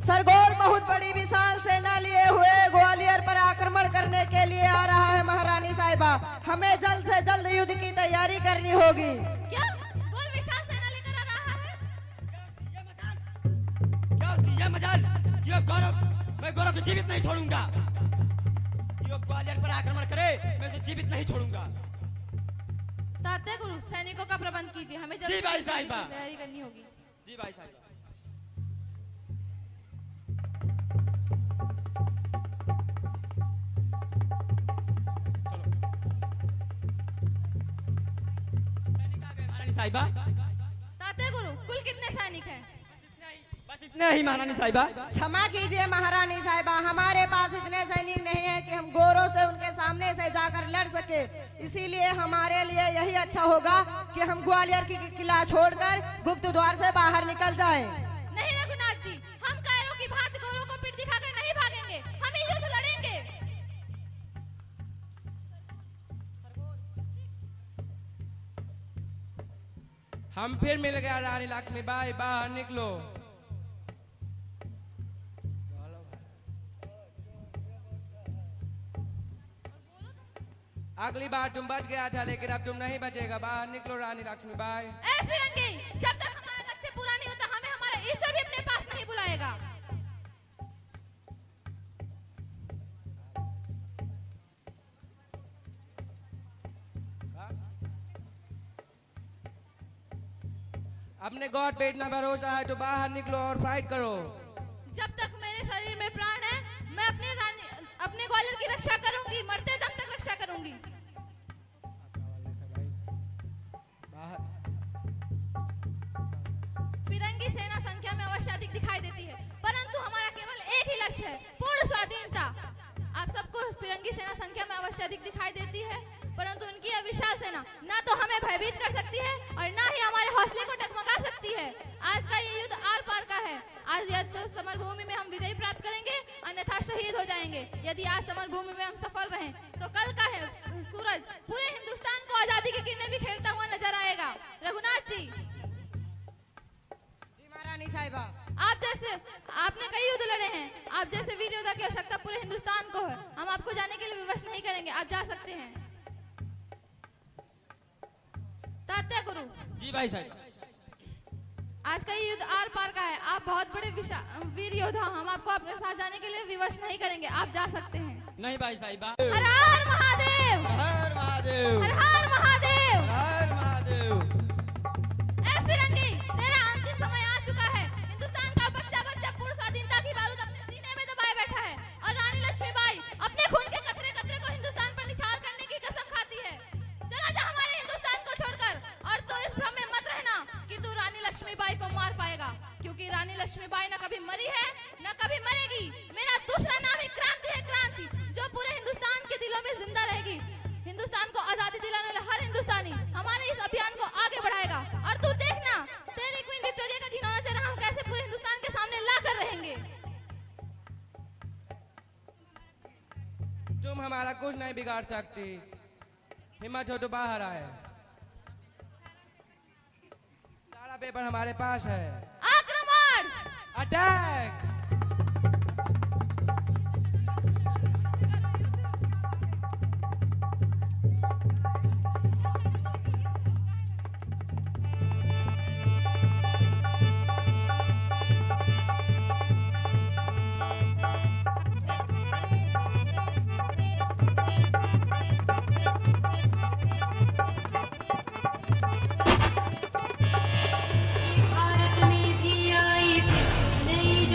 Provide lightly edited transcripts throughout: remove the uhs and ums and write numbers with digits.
सरगोल बहुत बड़ी विशाल सेना लिए हुए ग्वालियर पर आक्रमण करने के लिए आ रहा है महारानी साहिबा। हमें जल्द से जल्द युद्ध की तैयारी करनी होगी। क्या गोल विशाल सेना लेकर आ रहा है? क्या उसकी ये मजाल? ये गौरव, मैं गौरव को जीवित नहीं छोड़ूंगा। ये ग्वालियर पर आक्रमण करे, मैं उसे जीवित नहीं छोड़ूंगा। तात्या गुरु, सैनिकों का प्रबंध कीजिए, हमें जल्द जी भाई साहिबा। तैयारी करनी होगी। जी भाई साहिबा। साहिबा, तात्या गुरु, कुल कितने सैनिक हैं? बस इतने ही महारानी साहिबा। क्षमा कीजिए महारानी साहिबा, हमारे पास इतने सैनिक नहीं है कि हम गोरों से उनके सामने से जाकर लड़ सके। इसीलिए हमारे लिए यही अच्छा होगा कि हम ग्वालियर की किला छोड़कर गुप्त द्वार से बाहर निकल जाएं। नहीं रघुनाथ जी, हम कायरों की भांति गोरों को पीठ दिखाकर नहीं भागेंगे, हम ही युद्ध लड़ेंगे। हम फिर मिल गया रानी लक्ष्मीबाई, बाहर निकलो। अगली बार तुम बच गया था, लेकिन अब तुम नहीं बचेगा। बाहर निकलो रानी लक्ष्मीबाई। ए फिरंगी, जब तक हमारा लक्ष्य पूरा नहीं होता, हमें हमारा ईश्वर भी अपने पास नहीं बुलाएगा। अपने गॉड पे इतना भरोसा है तो बाहर निकलो और फाइट करो। जब तक मेरे शरीर में प्राण है, मैं अपने ग्वालियर की रक्षा करूंगी, मरते दम तक रक्षा करूंगी। फिरंगी सेना संख्या में अवश्य अधिक दिखाई देती है, परंतु हमारा केवल एक ही लक्ष्य है, पूर्ण स्वाधीनता। आप सबको फिरंगी सेना संख्या में अवश्य अधिक दिखाई देती है, परंतु उनकी यह विशाल सेना ना तो हमें भयभीत कर सकती है और ना ही हमारे हौसले को डगमगा सकती है। आज का ये युद्ध आर पार का है। आज या तो समर भूमि में हम विजय प्राप्त करेंगे, अन्यथा शहीद हो जाएंगे। यदि आज समर भूमि में हम सफल रहें तो कल का है सूरज पूरे हिंदुस्तान को आजादी की किरणें बिखेरता हुआ नजर आएगा। रघुनाथ जी। जी महारानी साहिबा। आप जैसे आपने कई युद्ध लड़े हैं, आप जैसे वीर योद्धा की आवश्यकता पूरे हिंदुस्तान को है। हम आपको जाने के लिए विवश नहीं करेंगे, आप जा सकते हैं। तात्या गुरु। जी भाई साहिबा। आज का ये युद्ध आर पार का है, आप बहुत बड़े वीर योद्धा, हम आपको अपने साथ जाने के लिए विवश नहीं करेंगे, आप जा सकते हैं। नहीं भाई साहिबा। हर हर महादेव, हर महादेव, हर हर महादेव, हर महादेव। ए फिरंगी, तेरा अंतिम समय आ चुका है। हिंदुस्तान का बच्चा बच्चा पूर्ण स्वाधीनता की बारूद अपने सीने में दबाए बैठा है और रानी लक्ष्मीबाई अपने खून के कतरे कतरे को हिंदुस्तान पर निछावर करने की कसम खाती है। चला जा हमारे हिंदुस्तान को छोड़कर, और तो इस भ्रम में मत रहना कि तू रानी लक्ष्मीबाई को मार पाएगा, क्योंकि रानी लक्ष्मीबाई न कभी मरी है न कभी मरेगी। मेरा दूसरा नाम ही क्रांति है, क्रांति, जो पूरे हिंदुस्तान के दिलों में जिंदा रहेगी। हिंदुस्तान को आजादी दिलाने वाला हर हिंदुस्तानी हमारे इस अभियान को आगे बढ़ाएगा। और तू देखना, तेरी क्वीन विक्टोरिया का घिनौना चेहरा हम कैसे पूरे हिंदुस्तान के सामने लाकर रहेंगे। तुम हमारा कुछ नहीं बिगाड़ सकती। हिम्मत हो तो बाहर आए, सारा पेपर हमारे पास है। आक्रमण! अटैक! भारत में भी आई नई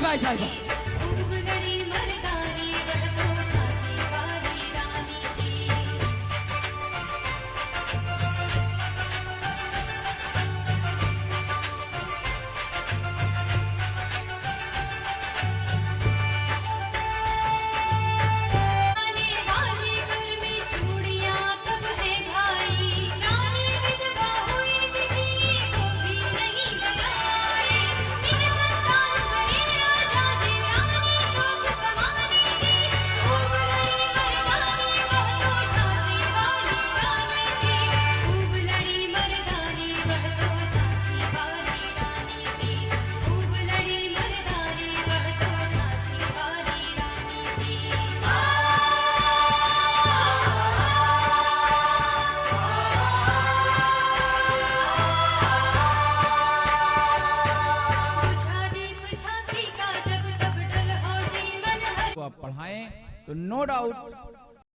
बाई साहब खूब लड़ी मर्दानी वह तो झांसी वाली रानी थी। आने वाली घर में चूड़ियां कब है भाई, रानी विधवा हुई बिकी वो भी नहीं लगाई। इन संतान बड़े राजा जी रानी शोक समानी थी। खूब लड़ी मर्दानी वह तो झांसी वाली रानी थी। खूब लड़ी मर्दानी वह तो झांसी वाली रानी थी। खूब लड़ी मर्दानी वह तो झांसी वाली रानी थी। बुझा दीप झांसी का जब तब डल हो जी मन हर को आप पढ़ाएं तो नो डाउट